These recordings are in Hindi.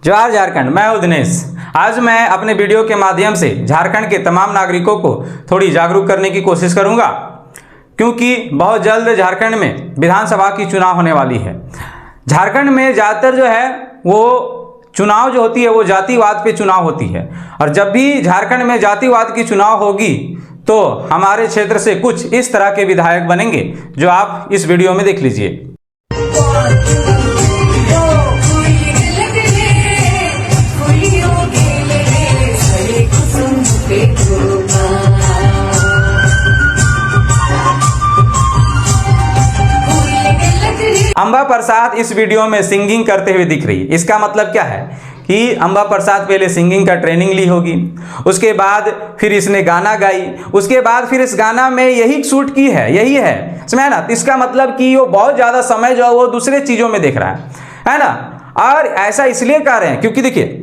जवाहर झारखंड, मैं हूं दिनेश। आज मैं अपने वीडियो के माध्यम से झारखंड के तमाम नागरिकों को थोड़ी जागरूक करने की कोशिश करूंगा, क्योंकि बहुत जल्द झारखंड में विधानसभा की चुनाव होने वाली है। झारखंड में ज़्यादातर जो है वो चुनाव जो होती है वो जातिवाद पे चुनाव होती है, और जब भी झारखंड में जातिवाद की चुनाव होगी तो हमारे क्षेत्र से कुछ इस तरह के विधायक बनेंगे, जो आप इस वीडियो में देख लीजिए। अंबा प्रसाद इस वीडियो में सिंगिंग करते हुए दिख रही है। इसका मतलब क्या है कि अंबा प्रसाद पहले सिंगिंग का ट्रेनिंग ली होगी, उसके बाद फिर इसने गाना गाई, उसके बाद फिर इस गाना में यही शूट की है, यही है, समझे ना। इसका मतलब कि वो बहुत ज़्यादा समय जो है वो दूसरे चीज़ों में देख रहा है ना। और ऐसा इसलिए कर रहे हैं क्योंकि देखिए,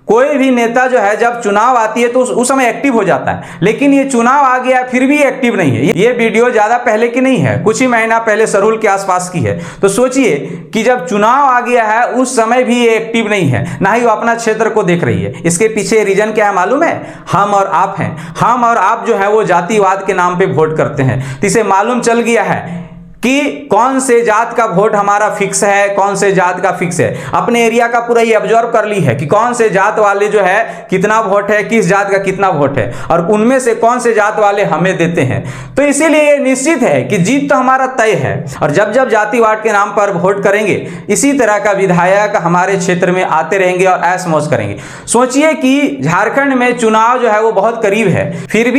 कोई भी नेता जो है जब चुनाव आती है तो उस समय एक्टिव हो जाता है, लेकिन ये चुनाव आ गया फिर भी एक्टिव नहीं है। ये वीडियो ज़्यादा पहले की नहीं है, कुछ ही महीना पहले सरूल के आसपास की है। तो सोचिए कि जब चुनाव आ गया है उस समय भी ये एक्टिव नहीं है, ना ही वो अपना क्षेत्र को देख रही है। इसके पीछे रीजन क्या है मालूम है? हम और आप हैं। हम और आप जो है वो जातिवाद के नाम पे वोट करते हैं। तो इसे मालूम चल गया है कि कौन से जात का वोट हमारा फिक्स है, कौन से जात का फिक्स है। अपने एरिया का पूरा ये ऑब्जर्व कर ली है कि कौन से जात वाले जो है कितना वोट है, किस जात का कितना वोट है, और उनमें से कौन से जात वाले हमें देते हैं। तो इसीलिए ये निश्चित है कि जीत तो हमारा तय है। और जब जब जातिवाद के नाम पर वोट करेंगे, इसी तरह का विधायक हमारे क्षेत्र में आते रहेंगे और ऐश मौज करेंगे। सोचिए कि झारखंड में चुनाव जो है वो बहुत करीब है, फिर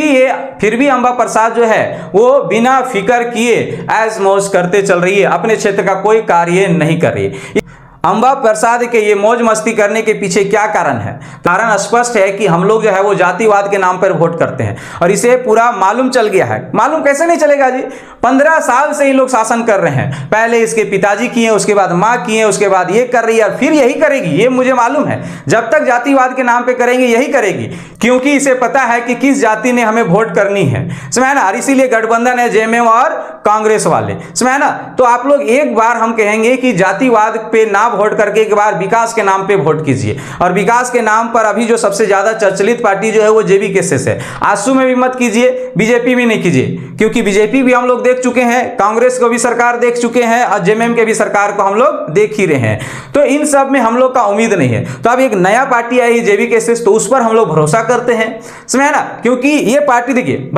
भी अंबा प्रसाद जो है वो बिना फिक्र किए ऐश मौज करते चल रही है, अपने क्षेत्र का कोई कार्य नहीं कर रही है। अंबा प्रसाद के ये मौज मस्ती करने के पीछे क्या कारण है? कारण स्पष्ट है कि हम लोग जो है वो जातिवाद के नाम पर वोट करते हैं, और इसे पूरा मालूम चल गया है। मालूम कैसे नहीं चलेगा जी? 15 साल से ये लोग शासन कर रहे हैं। पहले इसके पिताजी किए, उसके बाद माँ किए, उसके बाद ये कर रही है, फिर यही करेगी, ये मुझे मालूम है। जब तक जातिवाद के नाम पे करेंगे यही करेगी, क्योंकि इसे पता है कि किस जाति ने हमें वोट करनी है, समझे ना। और इसीलिए गठबंधन है जेएमएम और कांग्रेस वाले, समझे ना। तो आप लोग एक बार हम कहेंगे कि जातिवाद पे ना वोट करके एक बार विकास के नाम पे वोट कीजिए। और विकास के नाम पर अभी जो सबसे ज्यादा प्रचलित पार्टी जो है वो जेवीकेएस है। आजसू में भी मत कीजिए, बीजेपी भी नहीं कीजिए, क्योंकि बीजेपी भी हम लोग देख चुके हैं, कांग्रेस को भी सरकार देख चुके हैं, और जेएमएम के भी सरकार को हम लोग देख ही रहे हैं। तो इन सब में हम लोग का उम्मीद नहीं है। तो अब एक नया पार्टी आई जेवीकेएस, तो उस पर हम लोग भरोसा करते हैं, समझे ना। क्योंकि ये पार्टी देखिए,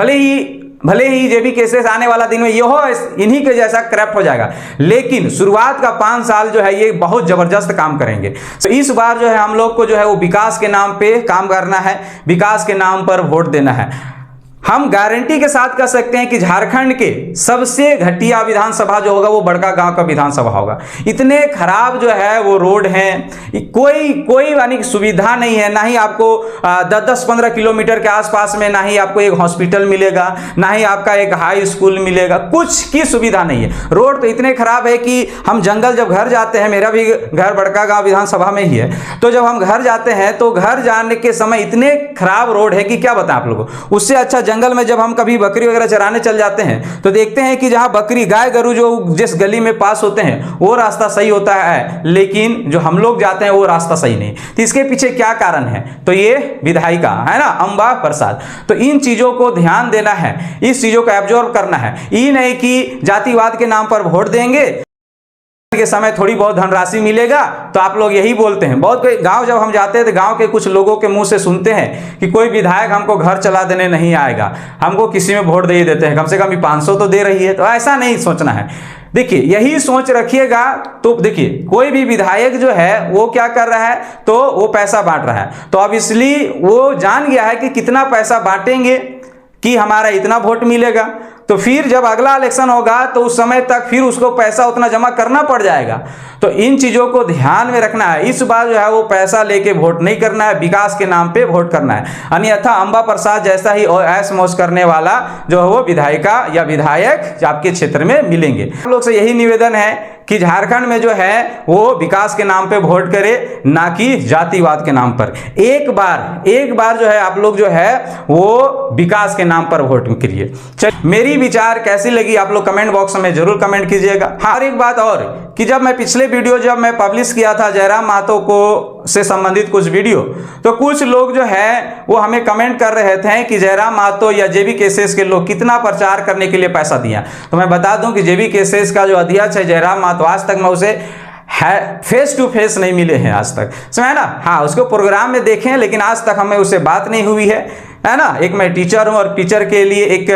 भले ही जेवीकेएस आने वाला दिन में ये हो इन्हीं के जैसा करप्ट हो जाएगा, लेकिन शुरुआत का 5 साल जो है ये बहुत जबरदस्त काम करेंगे। तो इस बार जो है हम लोग को जो है वो विकास के नाम पे काम करना है, विकास के नाम पर वोट देना है। हम गारंटी के साथ कह सकते हैं कि झारखंड के सबसे घटिया विधानसभा जो होगा वो बड़का गांव का विधानसभा होगा। इतने खराब जो है वो रोड हैं, कोई यानी सुविधा नहीं है, ना ही आपको 10-15 किलोमीटर के आसपास में ना ही आपको एक हॉस्पिटल मिलेगा, ना ही आपका एक हाई स्कूल मिलेगा, कुछ की सुविधा नहीं है। रोड तो इतने खराब है कि हम जंगल जब घर जाते हैं, मेरा भी घर बड़का गाँव विधानसभा में ही है, तो जब हम घर जाते हैं तो घर जाने के समय इतने खराब रोड है कि क्या बताएं आप लोगों को। उससे अच्छा जंगल में जब हम कभी बकरी वगैरह चराने चल जाते हैं तो देखते हैं कि जहां बकरी गाय गरू जो जिस गली में पास होते हैं वो रास्ता सही होता है, लेकिन जो हम लोग जाते हैं वो रास्ता सही नहीं। तो इसके पीछे क्या कारण है? तो ये विधायिका है ना, अंबा प्रसाद। तो इन चीजों को ध्यान देना है, इस चीजों को एब्जॉर्ब करना है। ये नहीं कि जातिवाद के नाम पर वोट देंगे के समय थोड़ी बहुत धनराशि मिलेगा तो आप लोग यही बोलते हैं। बहुत कोई गांव जब हम जाते हैं तो गांव के कुछ लोगों के मुंह से सुनते हैं कि कोई विधायक हमको घर चला देने नहीं आएगा, हमको किसी में वोट दे ही देते हैं, कम से कम 500 तो दे रही है। तो ऐसा नहीं सोचना है। देखिए, यही सोच रखिएगा तो देखिए कोई भी विधायक जो है वो क्या कर रहा है, तो वो पैसा बांट रहा है। तो अब इसलिए वो जान गया है कि कितना पैसा बांटेंगे कि हमारा इतना वोट मिलेगा। तो फिर जब अगला इलेक्शन होगा तो उस समय तक फिर उसको पैसा उतना जमा करना पड़ जाएगा। तो इन चीज़ों को ध्यान में रखना है। इस बार जो है वो पैसा लेके वोट नहीं करना है, विकास के नाम पे वोट करना है। अन्यथा अंबा प्रसाद जैसा ही ऐश मौज करने वाला जो है वो विधायिका या विधायक आपके क्षेत्र में मिलेंगे। आप लोग से यही निवेदन है कि झारखंड में जो है वो विकास के नाम पे वोट करे, ना कि जातिवाद के नाम पर। एक बार जो है आप लोग जो है वो विकास के नाम पर वोट करिए। मेरी विचार कैसी लगी आप लोग कमेंट बॉक्स में जरूर कमेंट कीजिएगा। हाँ, और एक बात और कि जब मैं पिछले वीडियो जब मैं पब्लिश किया था जयराम महतो को से संबंधित कुछ वीडियो, तो कुछ लोग जो है वो हमें कमेंट कर रहे थे कि जयराम महतो या जेबी केसेस के लोग कितना प्रचार करने के लिए पैसा दिया। तो मैं बता दूं कि जेबी केसेस का जो अध्यक्ष है जयराम महतो, आज तक मैं उसे फेस टू फेस नहीं मिले हैं आज तक, समझे ना। हाँ, उसको प्रोग्राम में देखें, लेकिन आज तक हमें उससे बात नहीं हुई है ना। एक मैं टीचर हूं और टीचर के लिए एक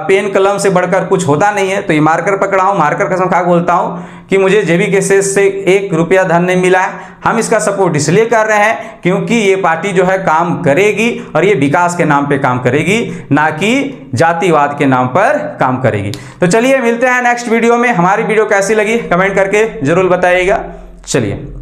पेन कलम से बढ़कर कुछ होता नहीं है। तो ये मार्कर पकड़ा हूं, मार्कर कसम खा बोलता हूं कि मुझे जेबी केसेस से 1 रुपया धन नहीं मिला है। हम इसका सपोर्ट इसलिए कर रहे हैं क्योंकि ये पार्टी जो है काम करेगी और ये विकास के नाम पे काम करेगी, ना कि जातिवाद के नाम पर काम करेगी। तो चलिए मिलते हैं नेक्स्ट वीडियो में। हमारी वीडियो कैसी लगी कमेंट करके जरूर बताइएगा। चलिए।